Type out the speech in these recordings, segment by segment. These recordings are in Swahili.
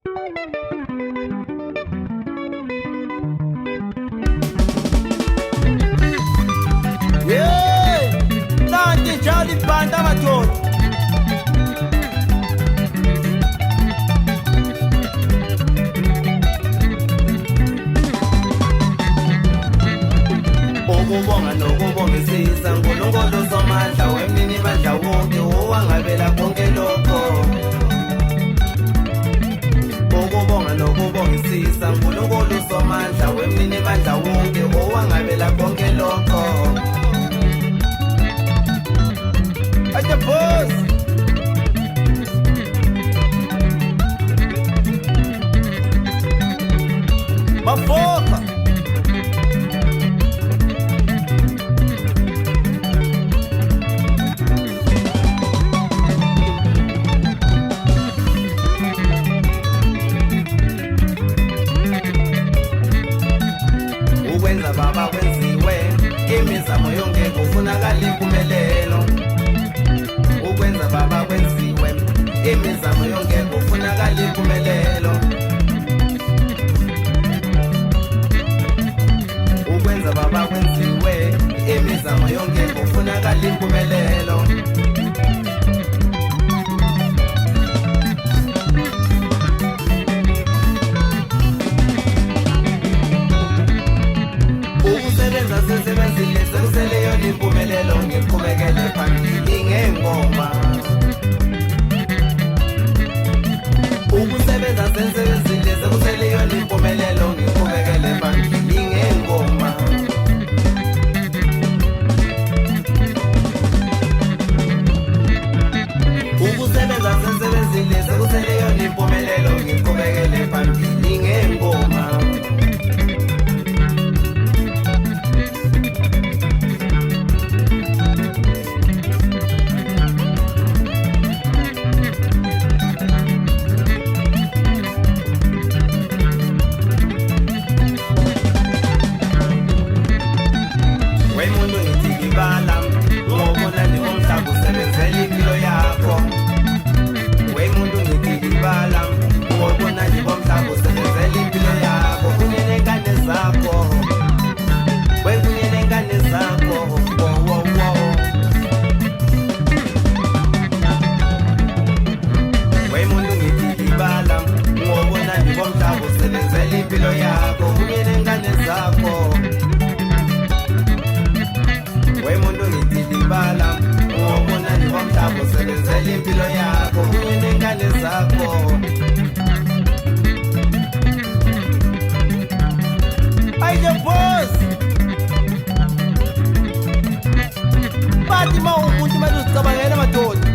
Yeah, nanti jali banda madoda. Ukubonga nokubongisisa uNkulunkulu somandla wemini mandla wonke owangabela konke lokho. Ukubonga nokubongisisa uNkulunkulu somandla wemini mandla wonke owangabela konke lokho. At the boss. Mafoka. Ukwenza baba kwenziwe imizamo yonke kufunakala impumelelo. Ukwenza baba kwenziwe imizamo yonke kufunakala impumelelo. Ukwenza baba kwenziwe imizamo yonke kufunakala impumelelo. Ukusebenza sesebenzile sekuseleyo impumelelo ngiqhubekele phambili ngengoma. Ukusebenza sesebenzile sekuseleyo impumelelo ngiqhubekele phambili ngengoma. Ukusebenza sesebenzile sekuseleyo impumelelo ngiqhubekele phambili ngengoma. Wemuntu ngithi ngibala ngobona nje umhlaba usebenzela impilo yakho. Wemuntu ngithi ngibala ngobona nje umhlaba usebenzela impilo yakho. Kunye nengane zakho. Wekunye nengane zakho. Wo. Wemuntu ngithi ngibala ngobona nje umhlaba usebenzela impilo yakho. Kunye nengane zakho. Wemuntu ngithi libala ngobona nje umhlaba usebenzela impilo yakho kunye nengane zakho. Ayike boss. Bathi umuntu manje uzicabangela madoda.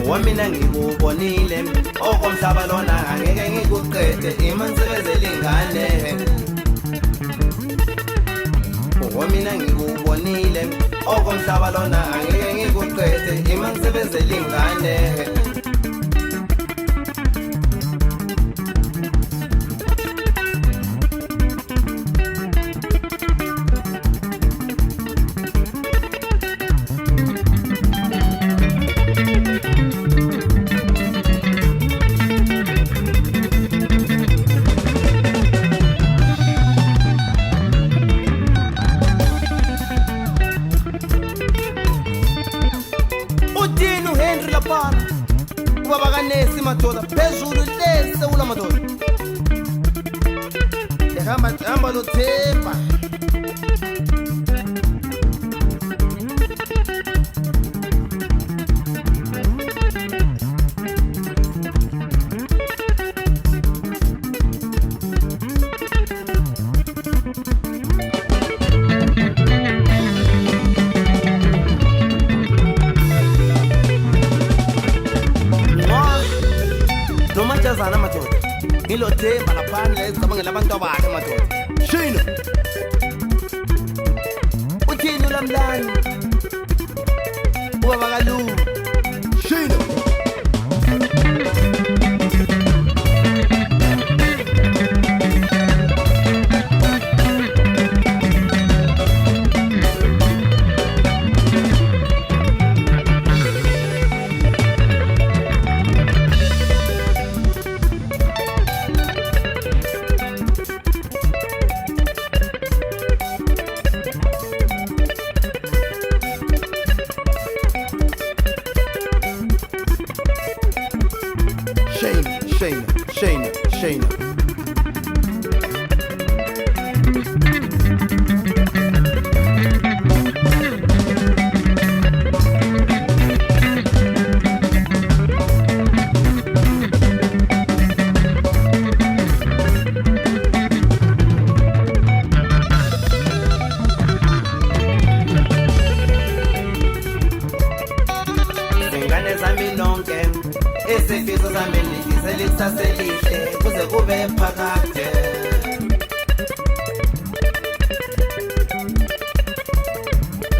Wamina ngikubonile okomhlaba lona angeke ngikuqede imansebenzela ingane. Wamina ngikubonile okomhlaba lona angeke ngikuqede imansebenzela ingane. ubaba kaNesi madoda phezulu lese ula madoda ehamba lo Themba nomajazana madoda ngilo Themba laphana lezicabangela abantu abakhe madoda shino uthini ulamlani ubaba kaLu shino Shayna zingane zami nonke isifiso zami lisaselihle kuze kube phakade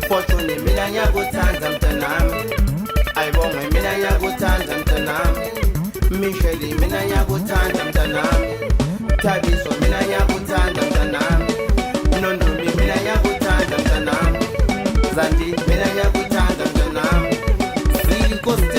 Fortune mina ngiyakuthanda mntanami ayibonge mina ngiyakuthanda mntanami Michelle mina ngiyakuthanda mntanami Thabiso mina ngiyakuthanda mntanami Nondumi mina ngiyakuthanda mntanami Zandi mina ngiyakuthanda mntanami Sikosi